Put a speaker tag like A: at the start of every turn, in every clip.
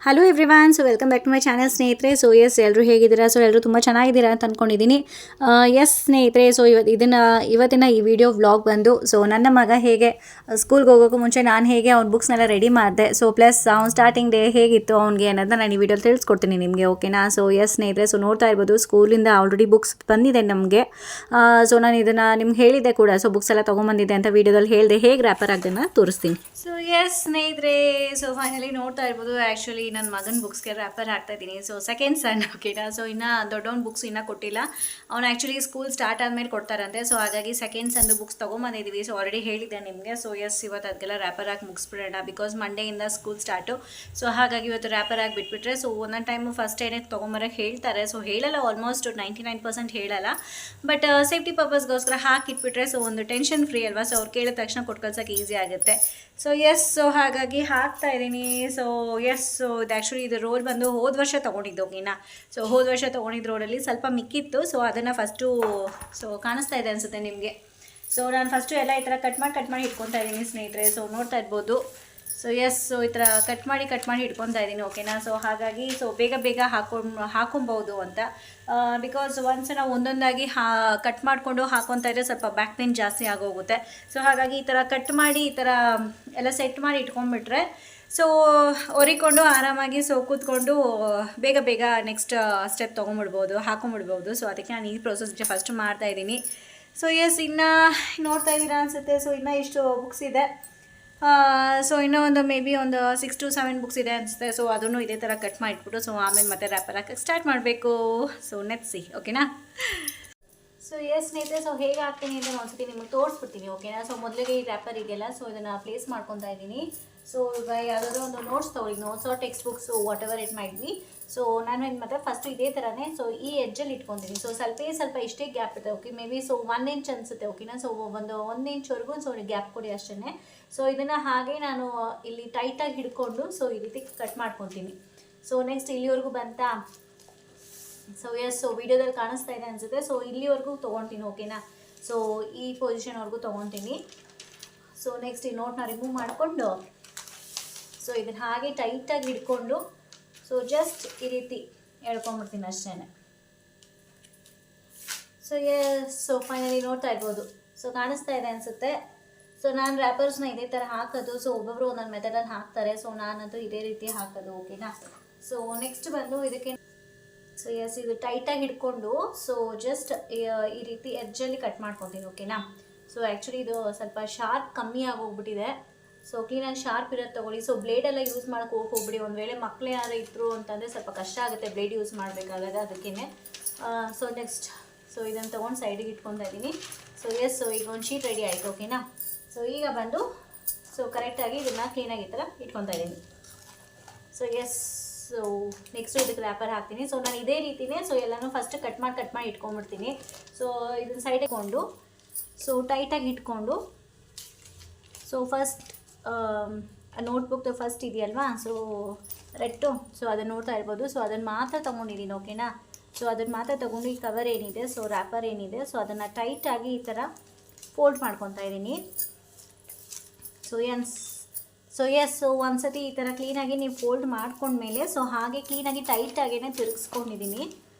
A: Hello everyone, so welcome back to my channel ಸ್ನೇಹಿತರೆ. So yes, ಎಲ್ಲರೂ ಹೇಗಿದ್ದೀರಾ? So ಎಲ್ಲರೂ ತುಂಬ ಚೆನ್ನಾಗಿದ್ದೀರಾ ಅಂತ ಅಂದ್ಕೊಂಡಿದ್ದೀನಿ. ಎಸ್ ಸ್ನೇಹಿತರೆ, ಸೊ ಇವತ್ತಿನ ಈ ವಿಡಿಯೋ ವ್ಲಾಗ್ ಬಂದು, ಸೊ ನನ್ನ ಮಗ ಹೇಗೆ ಸ್ಕೂಲ್ಗೆ ಹೋಗೋಕ್ಕೂ ಮುಂಚೆ ನಾನು ಹೇಗೆ ಅವ್ನ ಬುಕ್ಸ್ನೆಲ್ಲ ರೆಡಿ ಮಾಡಿದೆ, ಸೊ ಪ್ಲಸ್ ಅವ್ನು ಸ್ಟಾರ್ಟಿಂಗ್ ಡೇ ಹೇಗಿತ್ತು ಅವ್ನಿಗೆ ಅನ್ನೋದನ್ನ ನಾನು ಈ ವಿಡಿಯೋಲಿ ತಿಳಿಸ್ಕೊಡ್ತೀನಿ ನಿಮಗೆ, ಓಕೆನಾ? ಸೊ ಎಸ್ ಸ್ನೇಹಿತರೆ, ಸೊ ನೋಡ್ತಾ ಇರ್ಬೋದು ಸ್ಕೂಲಿಂದ ಆಲ್ರೆಡಿ ಬುಕ್ಸ್ ಬಂದಿದೆ ನಮಗೆ. ಸೊ ನಾನು ಇದನ್ನು ನಿಮ್ಗೆ ಹೇಳಿದ್ದೆ ಕೂಡ, ಸೊ ಬುಕ್ಸ್ ಎಲ್ಲ ತೊಗೊಂಬಂದಿದ್ದೆ ಅಂತ ವಿಡಿಯೋದಲ್ಲಿ ಹೇಳಿದೆ. ಹೇಗೆ ರ್ಯಾಪರ್ ಆಗೋದನ್ನು ತೋರಿಸ್ತೀನಿ. ಸೊ ಎಸ್ ಸ್ನೇಹಿತರೆ, ಸೊ ಫೈನಲಿ ನೋಡ್ತಾ ಇರ್ಬೋದು, ಆ್ಯಕ್ಚುಲಿ ನನ್ನ ಮಗನ ಬುಕ್ಸ್ಗೆ ರ್ಯಾಪರ್ ಹಾಕ್ತಾ ಇದ್ದೀನಿ. ಸೊ ಸೆಕೆಂಡ್ ಸನ್, ಓಕೆನಾ? ಸೊ ಇನ್ನು ದೊಡ್ಡವನ ಬುಕ್ಸ್ ಇನ್ನೂ ಕೊಟ್ಟಿಲ್ಲ. ಅವ್ನು ಆ್ಯಕ್ಚುಲಿ ಸ್ಕೂಲ್ ಸ್ಟಾರ್ಟ್ ಆದಮೇಲೆ ಕೊಡ್ತಾರಂತೆ. ಸೊ ಹಾಗಾಗಿ ಸೆಕೆಂಡ್ ಸನ್ದು ಬುಕ್ಸ್ ತೊಗೊಂಬಂದಿದ್ದೀವಿ. ಸೊ ಆಲ್ರೆಡಿ ಹೇಳಿದ್ದೆ ನಿಮಗೆ. ಸೊ ಎಸ್, ಇವತ್ತು ಅದಕ್ಕೆಲ್ಲ ರ್ಯಾಪರ್ ಹಾಕಿ ಮುಗಿಸ್ಬಿಡೋಣ, ಬಿಕಾಸ್ ಮಂಡೆಯಿಂದ ಸ್ಕೂಲ್ ಸ್ಟಾರ್ಟು. ಸೊ ಹಾಗಾಗಿ ಇವತ್ತು ರ್ಯಾಪರ್ ಹಾಕಿ ಬಿಟ್ಬಿಟ್ರೆ, ಸೊ ಒಂದೊಂದು ಟೈಮು ಫಸ್ಟ್ ಏನೇ ತೊಗೊಂಬರೋಕ್ಕೆ ಹೇಳ್ತಾರೆ. ಸೊ ಹೇಳಲ್ಲ, ಆಲ್ಮೋಸ್ಟ್ 99% ಹೇಳಲ್ಲ, ಬಟ್ ಸೇಫ್ಟಿ ಪರ್ಪಸ್ಗೋಸ್ಕರ ಹಾಕಿಟ್ಬಿಟ್ರೆ ಸೊ ಒಂದು ಟೆನ್ಷನ್ ಫ್ರೀ ಅಲ್ವಾ? ಸೊ ಅವ್ರು ಕೇಳಿದ ತಕ್ಷಣ ಕೊಟ್ಟು ಕಳ್ಸೋಕ್ಕೆ ಈಸಿ ಆಗುತ್ತೆ. ಸೊ ಎಸ್, ಸೊ ಹಾಗಾಗಿ ಹಾಕ್ತಾ ಇದ್ದೀನಿ. ಸೊ ಎಸ್, ಸೊ ಇದು ಆ್ಯಕ್ಚುಲಿ ಇದು ರೋಲ್ ಬಂದು ಹೋದ ವರ್ಷ ತೊಗೊಂಡಿದ್ದು, ಓಕೆನಾ? ಸೊ ಹೋದ ವರ್ಷ ತೊಗೊಂಡಿದ್ದು ರೋಡಲ್ಲಿ ಸ್ವಲ್ಪ ಮಿಕ್ಕಿತ್ತು. ಸೊ ಅದನ್ನು ಫಸ್ಟು ಸೊ ಕಾಣಿಸ್ತಾ ಇದೆ ಅನಿಸುತ್ತೆ ನಿಮಗೆ. ಸೊ ನಾನು ಫಸ್ಟು ಎಲ್ಲ ಈ ಥರ ಕಟ್ ಮಾಡಿ ಇಟ್ಕೊತಾ ಇದ್ದೀನಿ ಸ್ನೇಹಿತರೆ. ಸೊ ನೋಡ್ತಾ ಇರ್ಬೋದು. ಸೊ ಎಸ್, ಸೊ ಈ ಥರ ಕಟ್ ಮಾಡಿ ಇಟ್ಕೊತಾ ಇದ್ದೀನಿ, ಓಕೆನಾ? ಸೊ ಹಾಗಾಗಿ ಸೊ ಬೇಗ ಹಾಕೊಬೋದು ಅಂತ, ಬಿಕಾಸ್ ಒಂದ್ಸಲ ಒಂದೊಂದಾಗಿ ಕಟ್ ಮಾಡಿಕೊಂಡು ಹಾಕೊತಾ ಇದ್ದರೆ ಸ್ವಲ್ಪ ಬ್ಯಾಕ್ ಪೇನ್ ಜಾಸ್ತಿ ಆಗೋಗುತ್ತೆ. ಸೊ ಹಾಗಾಗಿ ಈ ಥರ ಕಟ್ ಮಾಡಿ ಈ ಥರ ಎಲ್ಲ ಸೆಟ್ ಮಾಡಿ ಇಟ್ಕೊಂಡ್ಬಿಟ್ರೆ ಸೊ ಒರಿಕೊಂಡು ಆರಾಮಾಗಿ ಸೊ ಕೂತ್ಕೊಂಡು ಬೇಗ ನೆಕ್ಸ್ಟ್ ಸ್ಟೆಪ್ ಹಾಕೊಂಬಿಡ್ಬೋದು. ಸೊ ಅದಕ್ಕೆ ನಾನು ಈ ಪ್ರೊಸೆಸ್ ಫಸ್ಟ್ ಮಾಡ್ತಾಯಿದ್ದೀನಿ. ಸೊ ಎಸ್, ಇನ್ನು ನೋಡ್ತಾ ಇದ್ದೀರಾ ಅನಿಸುತ್ತೆ. ಸೊ ಇನ್ನೂ ಇಷ್ಟು ಬುಕ್ಸ್ ಇದೆ. ಸೊ ಇನ್ನೂ ಒಂದು ಮೇ ಬಿ ಒಂದು 6 to 7 ಬುಕ್ಸ್ ಇದೆ ಅನಿಸುತ್ತೆ. ಸೊ ಅದನ್ನು ಇದೇ ಥರ ಕಟ್ ಮಾಡಿಟ್ಬಿಟ್ಟು ಸೊ ಆಮೇಲೆ ಮತ್ತೆ ರ್ಯಾಪರ್ ಹಾಕಕ್ಕೆ ಸ್ಟಾರ್ಟ್ ಮಾಡಬೇಕು. ಸೊ ಲೆಟ್ಸ್ ಸಿ, ಓಕೆನಾ? ಸೊ ಎಸ್ ಸ್ನೇಹಿತರೆ, ಸೊ ಹೇಗೆ ಹಾಕ್ತೀನಿ ಅಂತ ಒಂದ್ಸತಿ ನಿಮಗೆ ತೋರಿಸ್ಬಿಡ್ತೀನಿ, ಓಕೆನಾ? ಸೊ ಮೊದಲಿಗೆ ಈ ರ್ಯಾಪರ್ ಇದೆಯಲ್ಲ, ಸೊ ಇದನ್ನು ಪ್ಲೇಸ್ ಮಾಡ್ಕೊತಾ ಇದ್ದೀನಿ. ಸೊ ಈಗ ಯಾವುದಾದ್ರೂ ಒಂದು ನೋಟ್ಸ್ ತೊಗೊಳ್ಳಿ, notes or textbooks, whatever it might be. So ನಾನು ಏನು ಮತ್ತೆ ಫಸ್ಟು ಇದೇ ಥರನೇ ಸೊ ಈ ಎಡ್ಜಲ್ಲಿ ಇಟ್ಕೊತೀನಿ. ಸೊ ಸ್ವಲ್ಪ ಇಷ್ಟೇ ಗ್ಯಾಪ್ ಇರುತ್ತೆ, okay? May be so 1 inch ಅನಿಸುತ್ತೆ, ಓಕೆನಾ? ಸೊ ಒಂದು 1 ಇಂಚ್ವರೆಗೂ ಸೊ ಗ್ಯಾಪ್ ಕೊಡಿ ಅಷ್ಟೇ. ಸೊ ಇದನ್ನು ಹಾಗೆ ನಾನು ಇಲ್ಲಿ ಟೈಟಾಗಿ ಹಿಡ್ಕೊಂಡು ಸೊ ಈ ರೀತಿ ಕಟ್ ಮಾಡ್ಕೊತೀನಿ. ಸೊ ನೆಕ್ಸ್ಟ್ ಇಲ್ಲಿವರೆಗೂ ಬಂತಾ? ಸೊ ಎಸ್, ಸೊ ವಿಡಿಯೋದಲ್ಲಿ ಕಾಣಿಸ್ತಾ ಇದೆ ಅನಿಸುತ್ತೆ. ಸೊ ಇಲ್ಲಿವರೆಗೂ ತೊಗೊತೀನಿ, ಓಕೆನಾ? ಸೊ ಈ ಪೊಸಿಷನ್ವರೆಗೂ ತೊಗೊತೀನಿ. ಸೊ ನೆಕ್ಸ್ಟ್ ಈ ನೋಟ್ನ ರಿಮೂವ್ ಮಾಡಿಕೊಂಡು ಸೊ ಇದನ್ನು ಹಾಗೆ ಟೈಟಾಗಿ ಹಿಡ್ಕೊಂಡು ಸೊ ಜಸ್ಟ್ ಈ ರೀತಿ ಎಳ್ಕೊಂಬಿಡ್ತೀನಿ ಅಷ್ಟೇ. ಸೊ ಎಸ್, ಸೊ ಫೈನಲಿ ನೋಡ್ತಾ ಇರ್ಬೋದು. ಸೊ ಕಾಣಿಸ್ತಾ ಇದೆ ಅನಿಸುತ್ತೆ. ಸೊ ನಾನು ರ್ಯಾಪರ್ಸ್ನ ಇದೇ ಥರ ಹಾಕೋದು. ಸೊ ಒಬ್ಬೊಬ್ಬರು ಒಂದೊಂದು ಮೆಥಡಲ್ಲಿ ಹಾಕ್ತಾರೆ. ಸೊ ನಾನಂತೂ ಇದೇ ರೀತಿ ಹಾಕೋದು, ಓಕೆನಾ? ಸೊ ನೆಕ್ಸ್ಟ್ ಬಂದು ಇದಕ್ಕೆ ಸೊ ಎಸ್, ಇದು ಟೈಟಾಗಿ ಹಿಡ್ಕೊಂಡು ಸೊ ಜಸ್ಟ್ ಈ ರೀತಿ ಎಡ್ಜಲ್ಲಿ ಕಟ್ ಮಾಡ್ಕೊತೀನಿ, ಓಕೆನಾ? ಸೊ ಆ್ಯಕ್ಚುಲಿ ಇದು ಸ್ವಲ್ಪ ಶಾರ್ಪ್ ಕಮ್ಮಿ ಆಗೋಗ್ಬಿಟ್ಟಿದೆ. ಸೊ ಕ್ಲೀನಾಗಿ ಶಾರ್ಪ್ ಇರೋದು ತೊಗೊಳ್ಳಿ. ಸೊ ಬ್ಲೇಡೆಲ್ಲ ಯೂಸ್ ಮಾಡೋಕ್ಕೆ ಹೋಗ್ಬಿಡಿ. ಒಂದು ವೇಳೆ ಮಕ್ಕಳು ಯಾರು ಇದ್ರು ಅಂತಂದರೆ ಸ್ವಲ್ಪ ಕಷ್ಟ ಆಗುತ್ತೆ ಬ್ಲೇಡ್ ಯೂಸ್ ಮಾಡಬೇಕಾದಾಗ, ಅದಕ್ಕೇ. ಸೊ ನೆಕ್ಸ್ಟ್ ಸೊ ಇದನ್ನು ತೊಗೊಂಡು ಸೈಡಿಗೆ ಇಟ್ಕೊತಾ ಇದ್ದೀನಿ. ಸೊ ಎಸ್, ಸೊ ಈಗ ಒಂದು ಶೀಟ್ ರೆಡಿ ಆಯಿತು, ಓಕೆನಾ? ಸೊ ಈಗ ಬಂದು ಸೊ ಕರೆಕ್ಟಾಗಿ ಇದನ್ನು ಕ್ಲೀನಾಗಿ ಈ ಥರ ಇಟ್ಕೊತಾ ಇದ್ದೀನಿ. ಸೊ ಎಸ್, ಸೊ ನೆಕ್ಸ್ಟು ಇದಕ್ಕೆ ರ್ಯಾಪರ್ ಹಾಕ್ತೀನಿ. ಸೊ ನಾನು ಇದೇ ರೀತಿಯೇ ಸೊ ಎಲ್ಲನೂ ಫಸ್ಟ್ ಕಟ್ ಮಾಡಿ ಇಟ್ಕೊಂಡ್ಬಿಡ್ತೀನಿ. ಸೊ ಇದನ್ನು ಸೈಡ್ ಇಟ್ಕೊಂಡು ಸೊ ಟೈಟಾಗಿ ಇಟ್ಕೊಂಡು ಸೊ ಫಸ್ಟ್ ನೋಟ್ಬುಕ್ದು ಫಸ್ಟ್ ಇದೆಯಲ್ವಾ, ಸೊ ರೆಟ್ಟು, ಸೊ ಅದನ್ನು ನೋಡ್ತಾ ಇರ್ಬೋದು. ಸೊ ಅದನ್ನು ಮಾತ್ರ ತೊಗೊಂಡಿದ್ದೀನಿ, ಓಕೆನಾ? ಸೊ ಅದನ್ನು ಮಾತ್ರ ತೊಗೊಂಡು ಈ ಕವರ್ ಏನಿದೆ, ಸೊ ರ್ಯಾಪರ್ ಏನಿದೆ, ಸೊ ಅದನ್ನು ಟೈಟಾಗಿ ಈ ಥರ ಫೋಲ್ಡ್ ಮಾಡ್ಕೊತಾ ಇದ್ದೀನಿ. ಸೊ ಎಸ್, ಸೊ ಒಂದ್ಸತಿ ಈ ಥರ ಕ್ಲೀನಾಗಿ ನೀವು ಫೋಲ್ಡ್ ಮಾಡ್ಕೊಂಡ್ಮೇಲೆ ಸೊ ಹಾಗೆ ಕ್ಲೀನಾಗಿ ಟೈಟಾಗೇ ತಿರುಗಿಸ್ಕೊಂಡಿದ್ದೀನಿ.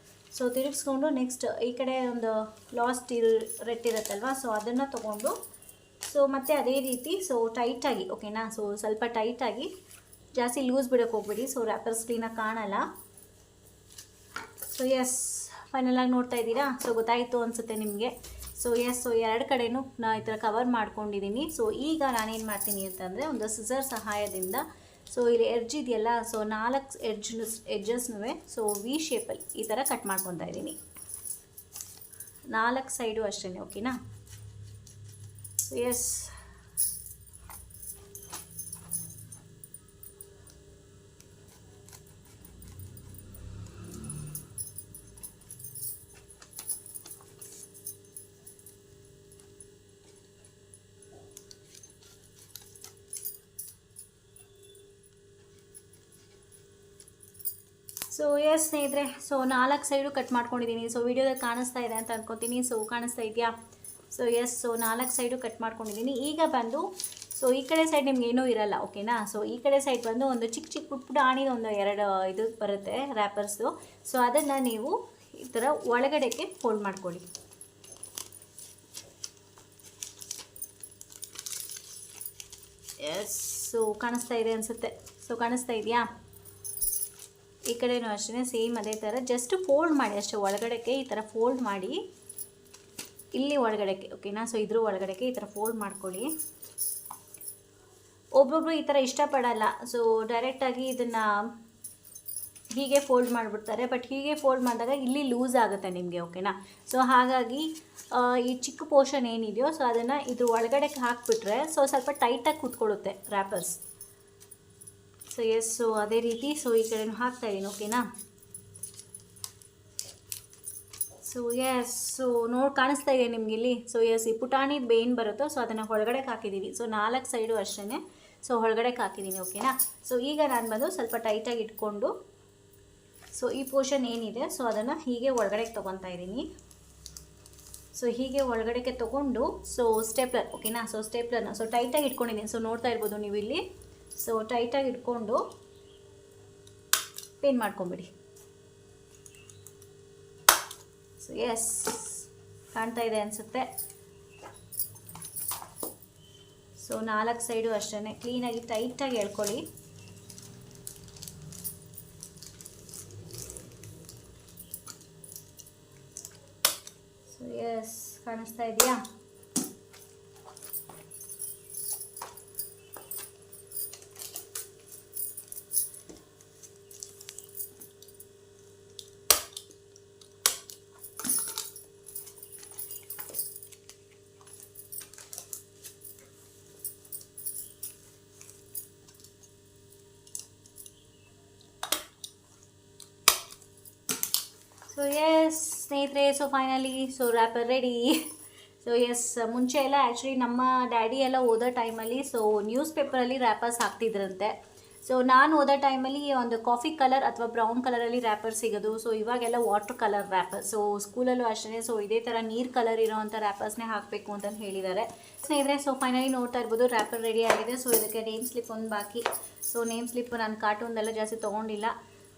A: ಸೊ ತಿರುಗಿಸ್ಕೊಂಡು ನೆಕ್ಸ್ಟ್ ಈ ಕಡೆ ಒಂದು ಲಾಸ್ಟ್ ರೆಟ್ ಇರುತ್ತಲ್ವ, ಸೊ ಅದನ್ನು ತೊಗೊಂಡು ಸೊ ಮತ್ತೆ ಅದೇ ರೀತಿ ಸೊ ಟೈಟಾಗಿ, ಓಕೆನಾ? ಸೊ ಸ್ವಲ್ಪ ಟೈಟಾಗಿ, ಜಾಸ್ತಿ ಲೂಸ್ ಬಿಡೋಕ್ಕೆ ಹೋಗ್ಬಿಡಿ. ಸೊ ರ್ಯಾಪರ್ಸ್ ಕ್ಲೀನಾಗಿ ಕಾಣಲ್ಲ. ಸೊ ಎಸ್, ಫೈನಲಾಗಿ ನೋಡ್ತಾ ಇದ್ದೀರಾ? ಸೊ ಗೊತ್ತಾಯಿತು ಅನಿಸುತ್ತೆ ನಿಮಗೆ. ಸೊ ಎಸ್, ಸೊ ಎರಡು ಕಡೆಯೂ ನಾನು ಈ ಥರ ಕವರ್ ಮಾಡ್ಕೊಂಡಿದ್ದೀನಿ. ಸೊ ಈಗ ನಾನೇನು ಮಾಡ್ತೀನಿ ಅಂತಂದರೆ ಒಂದು ಸಿಸರ್ ಸಹಾಯದಿಂದ ಸೊ ಇಲ್ಲಿ ಎಡ್ಜ್ ಇದೆಯಲ್ಲ, ಸೊ 4 ಎಡ್ಜಸ್ನೂ ಸೊ ವಿ ಶೇಪಲ್ಲಿ ಈ ಥರ ಕಟ್ ಮಾಡ್ಕೊತಾ ಇದ್ದೀನಿ, 4 ಸೈಡು ಅಷ್ಟೇ, ಓಕೆನಾ? ಸೊ ಎಸ್, ಸೊ ಎಸ್ ಸ್ನೇಹಿತರೆ, ಸೊ 4 ಸೈಡು ಕಟ್ ಮಾಡ್ಕೊಂಡಿದ್ದೀನಿ. ಸೊ ವಿಡಿಯೋದಲ್ಲಿ ಕಾಣಿಸ್ತಾ ಇದೆ ಅಂತ ಅಂದ್ಕೊತೀನಿ. ಸೊ ಕಾಣಿಸ್ತಾ ಇದೆಯಾ? So yes, so 4 side cut ಮಾಡ್ಕೊಂಡಿದ್ದೀನಿ. ಈಗ ಬಂದು ಸೊ ಸೊ ಈ ಕಡೆ ಸೈಡ್ ನಿಮ್ಗೆ ಏನೂ ಇರಲ್ಲ, ಓಕೆನಾ. ಸೊ ಈ ಕಡೆ ಸೈಡ್ ಬಂದು ಒಂದು ಚಿಕ್ಕ ಚಿಕ್ಕ ಪುಟ್ಟ ಆಣಿದ ಒಂದು 2 ಇದು ಬರುತ್ತೆ ರ್ಯಾಪರ್ಸು. ಸೊ ಅದನ್ನು ನೀವು ಈ ಥರ ಒಳಗಡೆಗೆ ಫೋಲ್ಡ್ ಮಾಡ್ಕೊಳ್ಳಿ. ಎಸ್, ಸೊ ಕಾಣಿಸ್ತಾ ಇದೆ ಅನಿಸುತ್ತೆ. ಸೊ ಕಾಣಿಸ್ತಾ ಇದೆಯಾ? ಈ ಕಡೆನೂ ಅಷ್ಟೇ ಸೇಮ್ ಅದೇ ಥರ ಜಸ್ಟ್ ಫೋಲ್ಡ್ ಮಾಡಿ ಅಷ್ಟೇ ಒಳಗಡೆಗೆ, ಈ ಥರ ಫೋಲ್ಡ್ ಮಾಡಿ ಇಲ್ಲಿ ಒಳಗಡೆಗೆ, ಓಕೆನಾ. ಸೊ ಇದ್ರ ಒಳಗಡೆಗೆ ಈ ಥರ ಫೋಲ್ಡ್ ಮಾಡ್ಕೊಳ್ಳಿ. ಒಬ್ಬೊಬ್ರು ಈ ಥರ ಇಷ್ಟಪಡಲ್ಲ, ಸೊ ಡೈರೆಕ್ಟಾಗಿ ಇದನ್ನು ಹೀಗೆ ಫೋಲ್ಡ್ ಮಾಡಿಬಿಡ್ತಾರೆ. ಬಟ್ ಹೀಗೆ ಫೋಲ್ಡ್ ಮಾಡಿದಾಗ ಇಲ್ಲಿ ಲೂಸ್ ಆಗುತ್ತೆ ನಿಮಗೆ, ಓಕೆನಾ. ಸೊ ಹಾಗಾಗಿ ಈ ಚಿಕ್ಕ ಪೋರ್ಷನ್ ಏನಿದೆಯೋ ಸೊ ಅದನ್ನು ಇದ್ರ ಒಳಗಡೆಗೆ ಹಾಕಿಬಿಟ್ರೆ ಸೊ ಸ್ವಲ್ಪ ಟೈಟಾಗಿ ಕೂತ್ಕೊಳ್ಳುತ್ತೆ ರ್ಯಾಪರ್ಸ್. ಸೊ ಎಸ್, ಸೊ ಅದೇ ರೀತಿ ಸೊ ಈ ಕಡೆನೂ ಹಾಕ್ತಾಯಿದ್ದೀನಿ, ಓಕೆನಾ. ಸೊ ಎಸ್, ಸೊ ಕಾಣಿಸ್ತಾ ಇದೆ ನಿಮ್ಗೆ ಇಲ್ಲಿ. ಸೊ ಎಸ್, ಈ ಪುಟಾಣಿದು ಏನು ಬರುತ್ತೋ ಸೊ ಅದನ್ನು ಒಳಗಡೆಗೆ ಹಾಕಿದ್ದೀವಿ. ಸೊ 4 ಸೈಡು ಅಷ್ಟೇ ಸೊ ಒಳಗಡೆಗೆ ಹಾಕಿದ್ದೀನಿ, ಓಕೆನಾ. ಸೊ ಈಗ ನಾನು ಬಂದು ಸ್ವಲ್ಪ ಟೈಟಾಗಿ ಇಟ್ಕೊಂಡು ಸೊ ಈ ಪೋರ್ಷನ್ ಏನಿದೆ ಸೊ ಅದನ್ನು ಹೀಗೆ ಒಳಗಡೆಗೆ ತೊಗೊತಾ ಇದ್ದೀನಿ. ಸೊ ಹೀಗೆ ಒಳಗಡೆಗೆ ತೊಗೊಂಡು ಸೊ ಸ್ಟೇಪ್ಲರ್, ಓಕೆನಾ. ಸೊ ಸ್ಟೇಪ್ಲರ್ನ ಸೊ ಟೈಟಾಗಿ ಇಟ್ಕೊಂಡಿದ್ದೀನಿ. ಸೊ ನೋಡ್ತಾ ಇರ್ಬೋದು ನೀವು ಇಲ್ಲಿ. ಸೊ ಟೈಟಾಗಿ ಇಟ್ಕೊಂಡು ಪಿನ್ ಮಾಡ್ಕೊಂಬಿಡಿ. ಸೊ ಎಸ್, ಕಾಣ್ತಾ ಇದೆ ಅನಿಸುತ್ತೆ. ಸೊ 4 ಸೈಡು ಅಷ್ಟೇ ಕ್ಲೀನಾಗಿ ಟೈಟಾಗಿ ಎಳ್ಕೊಳ್ಳಿ. ಸೊ ಎಸ್, ಕಾಣಿಸ್ತಾ ಇದೆಯಾ? ಸೊ ಎಸ್ ಸ್ನೇಹಿತರೆ, so finally so wrapper ready. So yes, ಮುಂಚೆ ಎಲ್ಲ ಆ್ಯಕ್ಚುಲಿ ನಮ್ಮ ಡ್ಯಾಡಿ ಎಲ್ಲ ಓದೋ ಟೈಮಲ್ಲಿ ಸೊ ನ್ಯೂಸ್ ಪೇಪರಲ್ಲಿ ರ್ಯಾಪರ್ಸ್ ಹಾಕ್ತಿದ್ರಂತೆ. ಸೊ ನಾನು ಓದೋ ಟೈಮಲ್ಲಿ ಒಂದು ಕಾಫಿ ಕಲರ್ ಅಥವಾ ಬ್ರೌನ್ ಕಲರಲ್ಲಿ ರ್ಯಾಪರ್ ಸಿಗೋದು. ಸೊ ಇವಾಗೆಲ್ಲ ವಾಟರ್ ಕಲರ್ ರ್ಯಾಪರ್. ಸೊ ಸ್ಕೂಲಲ್ಲೂ ಅಷ್ಟೇ ಸೊ ಇದೇ ಥರ ನೀರು ಕಲರ್ ಇರೋವಂಥ ರ್ಯಾಪರ್ಸ್ನೇ ಹಾಕಬೇಕು ಅಂತಂದು ಹೇಳಿದ್ದಾರೆ ಸ್ನೇಹಿತರೆ. ಸೊ ಫೈನಲಿ ನೋಡ್ತಾ ಇರ್ಬೋದು ರ್ಯಾಪರ್ ರೆಡಿ ಆಗಿದೆ. ಸೊ ಇದಕ್ಕೆ ನೇಮ್ ಸ್ಲಿಪ್ ಒಂದು ಬಾಕಿ. ಸೊ ನೇಮ್ ಸ್ಲಿಪ್ ನಾನು ಕಾರ್ಟೂನ್ದೆಲ್ಲ ಜಾಸ್ತಿ ತೊಗೊಂಡಿಲ್ಲ.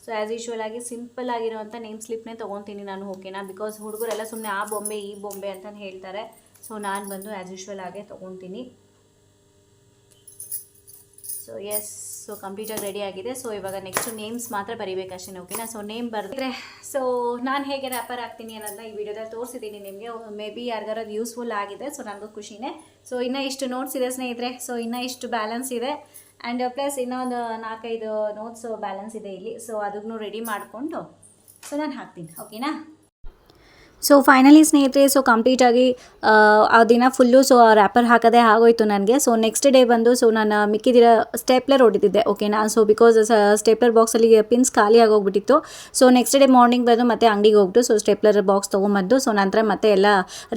A: ಸೊ ಆ್ಯಸ್ ಯೂಶ್ವಲ್ ಆಗಿ ಸಿಂಪಲ್ ಆಗಿರೋವಂಥ ನೇಮ್ ಸ್ಲಿಪ್ನೇ ತೊಗೊತೀನಿ ನಾನು, ಓಕೆನಾ. ಬಿಕಾಸ್ ಹುಡುಗರೆಲ್ಲ ಸುಮ್ಮನೆ ಆ ಬೊಂಬೆ ಈ ಬೊಂಬೆ ಅಂತಂದು ಹೇಳ್ತಾರೆ. ಸೊ ನಾನು ಬಂದು ಆ್ಯಸ್ ಯೂಶ್ವಲ್ ಆಗೇ ತೊಗೊತೀನಿ. ಸೊ ಎಸ್, ಸೊ ಕಂಪ್ಲೀಟಾಗಿ ರೆಡಿ ಆಗಿದೆ. ಸೊ ಇವಾಗ ನೆಕ್ಸ್ಟ್ ನೇಮ್ಸ್ ಮಾತ್ರ ಬರೀಬೇಕಷ್ಟೇ, ಓಕೆನಾ. ಸೊ ನೇಮ್ ಬರೆದ್ರೆ ಸೊ ನಾನು ಹೇಗೆ ರ್ಯಾಪರ್ ಆಗ್ತೀನಿ ಅನ್ನೋದನ್ನ ಈ ವಿಡಿಯೋದಲ್ಲಿ ತೋರಿಸಿದ್ದೀನಿ ನಿಮಗೆ. ಮೇ ಬಿ ಯಾರಿಗಾರು ಅದು ಯೂಸ್ಫುಲ್ ಆಗಿದೆ. ಸೊ ನನಗೂ ಖುಷಿನೇ. ಸೊ ಇನ್ನೂ ಇಷ್ಟು ನೋಟ್ಸ್ ಇದೆ ಸ್ನೇಹಿತರೆ. ಸೊ ಇನ್ನೂ ಇಷ್ಟು ಬ್ಯಾಲೆನ್ಸ್ ಇದೆ. ಆ್ಯಂಡ್ ಪ್ಲಸ್ ಇನ್ನೊಂದು 4-5 ನೋಟ್ಸ್ ಬ್ಯಾಲೆನ್ಸ್ ಇದೆ ಇಲ್ಲಿ. ಸೊ ಅದನ್ನು ರೆಡಿ ಮಾಡಿಕೊಂಡು ಸೊ ನಾನು ಹಾಕ್ತೀನಿ, ಓಕೆನಾ. ಸೊ ಫೈನಲಿ ಸ್ನೇಹಿತರೆ, ಸೊ ಕಂಪ್ಲೀಟಾಗಿ ಆ ದಿನ ಫುಲ್ಲು ಸೊ ರ್ಯಾಪರ್ ಹಾಕೋದೇ ಆಗೋಯ್ತು ನನಗೆ. ಸೊ ನೆಕ್ಸ್ಟ್ ಡೇ ಬಂದು ಸೊ ನಾನು ಮಿಕ್ಕಿದಿರೋ ಸ್ಟೇಪ್ಲರ್ ಹೊಡಿತಿದ್ದೆ, ಓಕೆನಾ. ಸೊ ಬಿಕಾಸ್ ಸ್ಟೇಪ್ಲರ್ ಬಾಕ್ಸಲ್ಲಿ ಪಿನ್ಸ್ ಖಾಲಿ ಆಗೋಗ್ಬಿಟ್ಟಿತ್ತು. ಸೊ ನೆಕ್ಸ್ಟ್ ಡೇ ಮಾರ್ನಿಂಗ್ ಬಂದು ಮತ್ತೆ ಅಂಗಡಿಗೆ ಹೋಗ್ಬಿಟ್ಟು ಸೊ ಸ್ಟೇಪ್ಲರ್ ಬಾಕ್ಸ್ ತೊಗೊಂಬಂದು ಸೊ ನಂತರ ಮತ್ತೆ ಎಲ್ಲ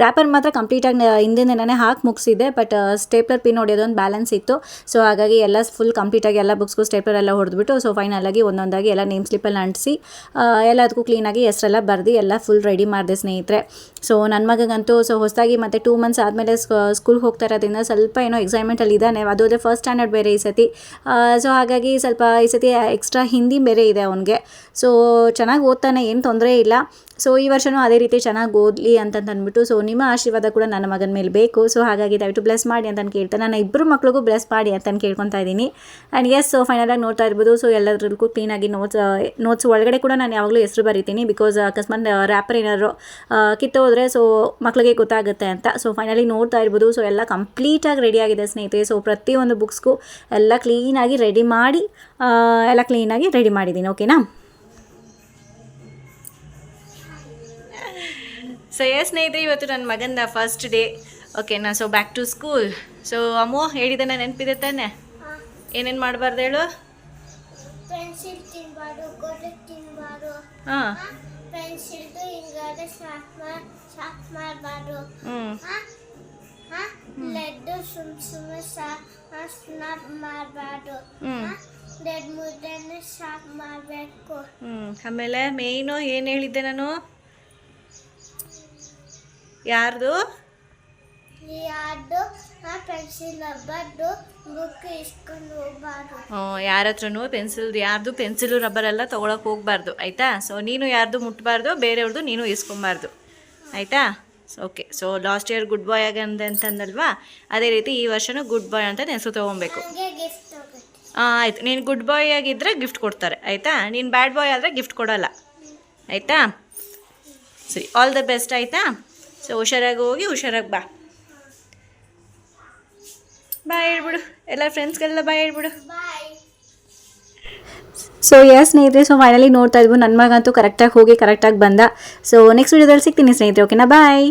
A: ರ್ಯಾಪರ್ ಮಾತ್ರ ಕಂಪ್ಲೀಟಾಗಿ ಹಿಂದಿನ ದಿನನೇ ಹಾಕಿ ಮುಗಿಸಿದ್ದೆ. ಬಟ್ ಸ್ಟೇಪ್ಲರ್ ಪಿನ್ ಹೊಡೆಯೋದೊಂದು ಬ್ಯಾಲೆನ್ಸ್ ಇತ್ತು. ಸೊ ಹಾಗಾಗಿ ಎಲ್ಲ ಫುಲ್ ಕಂಪ್ಲೀಟಾಗಿ ಎಲ್ಲ ಬುಕ್ಸ್ಗೂ ಸ್ಟೇಪ್ಲರ್ ಎಲ್ಲ ಹೊಡೆದ್ಬಿಟ್ಟು ಸೊ ಫೈನಲಾಗಿ ಒಂದೊಂದಾಗಿ ಎಲ್ಲ ನೇಮ್ ಸ್ಲಿಪ್ಪಲ್ಲಿ ಅಂಟಿಸಿ ಎಲ್ಲದಕ್ಕೂ ಕ್ಲೀನಾಗಿ ಹೆಸರೆಲ್ಲ ಬರೆದು ಎಲ್ಲ ಫುಲ್ ರೆಡಿ ಮಾಡಿದೆ ಸ್ನೇಹಿತರೆ. ಸೊ ನನ್ನ ಮಗಂತೂ ಸೊ ಹೊಸದಾಗಿ ಮತ್ತೆ 2 ಮಂತ್ಸ್ ಆದಮೇಲೆ ಸ್ಕೂಲ್ಗೆ ಹೋಗ್ತಾ ಇರೋದ್ರಿಂದ ಸ್ವಲ್ಪ ಏನೋ ಎಕ್ಸೈಟ್ಮೆಂಟಲ್ಲಿ ಇದ್ದಾನೆ. ಅದು ಅದೇ ಫಸ್ಟ್ ಸ್ಟ್ಯಾಂಡರ್ಡ್ ಬೇರೆ ಈ ಸತಿ. ಸೊ ಹಾಗಾಗಿ ಸ್ವಲ್ಪ ಈ ಸತಿ ಎಕ್ಸ್ಟ್ರಾ ಹಿಂದಿ ಬೇರೆ ಇದೆ ಅವನಿಗೆ. ಸೊ ಚೆನ್ನಾಗಿ ಓದ್ತಾನೆ, ಏನು ತೊಂದರೆ ಇಲ್ಲ. ಸೊ ಈ ವರ್ಷವೂ ಅದೇ ರೀತಿ ಚೆನ್ನಾಗಿ ಓದಲಿ ಅಂತಂದ್ಬಿಟ್ಟು ಸೊ ನಿಮ್ಮ ಆಶೀರ್ವಾದ ಕೂಡ ನನ್ನ ಮಗನ ಮೇಲೆ ಬೇಕು. ಸೊ ಹಾಗಾಗಿ ದಯವಿಟ್ಟು ಬ್ಲೆಸ್ ಮಾಡಿ ಅಂತಂದು ಕೇಳ್ತಾನೆ. ನಾನು 2 ಮಕ್ಳಿಗೂ ಬ್ಲೆಸ್ ಮಾಡಿ ಅಂತಂದು ಕೇಳ್ಕೊತಾ ಇದ್ದೀನಿ. ಆ್ಯಂಡ್ ಎಸ್, ಸೊ ಫೈನಲಾಗಿ ನೋಡ್ತಾ ಇರ್ಬೋದು ಸೊ ಎಲ್ಲರಿಗೂ ಕ್ಲೀನಾಗಿ ನೋಟ್ಸ್ ಒಳಗಡೆ ಕೂಡ ನಾನು ಯಾವಾಗಲೂ ಹೆಸರು ಬರೀತೀನಿ. ಬಿಕಾಸ್ ಅಕಸ್ಮಾತ್ ರ್ಯಾಪರ್ ಏನಾದ್ರು ಕಿತ್ತೋದ್ರೆ ಸೊ ಮಕ್ಕಳಿಗೆ ಗೊತ್ತಾಗುತ್ತೆ ಅಂತ. ಸೊ ಫೈನಲಿ ನೋಡ್ತಾ ಇರ್ಬೋದು ಸೊ ಎಲ್ಲ ಕಂಪ್ಲೀಟಾಗಿ ರೆಡಿ ಆಗಿದೆ ಸ್ನೇಹಿತರೆ. ಸೊ ಪ್ರತಿಯೊಂದು ಬುಕ್ಸ್ಗೂ ಎಲ್ಲ ಕ್ಲೀನಾಗಿ ರೆಡಿ ಮಾಡಿದ್ದೀನಿ, ಓಕೆನಾ. ಸೊ ಸ್ನೇಹಿತರೆ, ಇವತ್ತು ನನ್ನ ಮಗನ ಫಸ್ಟ್ ಡೇ, ಓಕೆನಾ. So back to school. So Ammu ಹೇಳಿದ್ದಾನೆ, ನೆನಪಿದೆ ತಾನೆ? ಏನೇನು ಮಾಡಬಾರ್ದು ಹೇಳು?
B: ಪೆನ್ಸಿಲ್ ತಿನ್ನಬಾರ್ದು, ಗೋಡೆ ತಿನ್ನಬಾರ್ದು.
A: ಹಾಂ,
B: ಪೆನ್ಸಿಲ್ದು ಹಿಂಗಾದ್ರೆ ಶಾರ್ಪ್ ಮಾಡಬಾರ್ದು. ಲೆಡ್ ಸುಮ್ಮನೆ ಸ್ನಾಪ್ ಮಾಡಬಾರ್ದು. ಲೆಡ್ ಮುದ್ದೆನೇ ಶಾರ್ಪ್ ಮಾಡಬೇಕು.
A: ಆಮೇಲೆ ಮೇಯ್ನು ಏನು ಹೇಳಿದ್ದೆ ನಾನು? ಯಾರ್ದು
B: ಪೆನ್ಸಿಲ್ ರಬ್ಬರ್ದು ಬುಕ್ ಇಸ್ಕೊಂಡು ಹೋಗ್ಬಾರ್ದು.
A: ಯಾರ ಹತ್ರನೂ ಯಾರ್ದು ಪೆನ್ಸಿಲು ರಬ್ಬರ್ ಎಲ್ಲ ತೊಗೊಳಕ್ಕೆ ಹೋಗ್ಬಾರ್ದು ಆಯಿತಾ. ಸೊ ನೀನು ಯಾರ್ದು ಮುಟ್ಬಾರ್ದು, ಬೇರೆಯವ್ರದ್ದು ನೀನು ಇಸ್ಕೊಬಾರ್ದು ಆಯಿತಾ. Okay. So last year good boy ಅಂತಂದಲ್ವಾ, ಅದೇ ರೀತಿ ಈ ವರ್ಷನೂ ಗುಡ್ ಬಾಯ್ ಅಂತ ಹೆಸರು ತೊಗೊಬೇಕು.
B: ನನಗೆ ಗಿಫ್ಟ್ ಹೋಗುತ್ತೆ.
A: ಆಯಿತು. ನೀನು ಗುಡ್ ಬಾಯ್ ಆಗಿದ್ದರೆ ಗಿಫ್ಟ್ ಕೊಡ್ತಾರೆ ಆಯಿತಾ. ನೀನು ಬ್ಯಾಡ್ ಬಾಯ್ ಆದರೆ ಗಿಫ್ಟ್ ಕೊಡೋಲ್ಲ ಆಯಿತಾ. ಸರಿ, ಆಲ್ ದ ಬೆಸ್ಟ್ ಆಯಿತಾ. ಸೊ ಹುಷಾರಾಗಿ ಹೋಗಿ ಹುಷಾರಾಗಿ ಬಾ. ಬಾಯ್ ಹೇಳ್ಬಿಡು ಎಲ್ಲ ಫ್ರೆಂಡ್ಸ್ಗೆಲ್ಲ ಬಾಯ್ ಹೇಳ್ಬಿಡು.
B: ಬಾಯ್.
A: ಸೊ ಎಸ್ ಸ್ನೇಹಿತರೆ, ಸೊ ಫೈನಲಿ ನೋಡ್ತಾ ಇದ್ವು ನನ್ನ ಮಗಂತೂ ಕರೆಕ್ಟಾಗಿ ಹೋಗಿ ಕರೆಕ್ಟಾಗಿ ಬಂದ. ಸೊ ನೆಕ್ಸ್ಟ್ ವಿಡಿಯೋದಲ್ಲಿ ಸಿಗ್ತೀನಿ ಸ್ನೇಹಿತರೆ. ಓಕೆನಾ, ಬಾಯ್.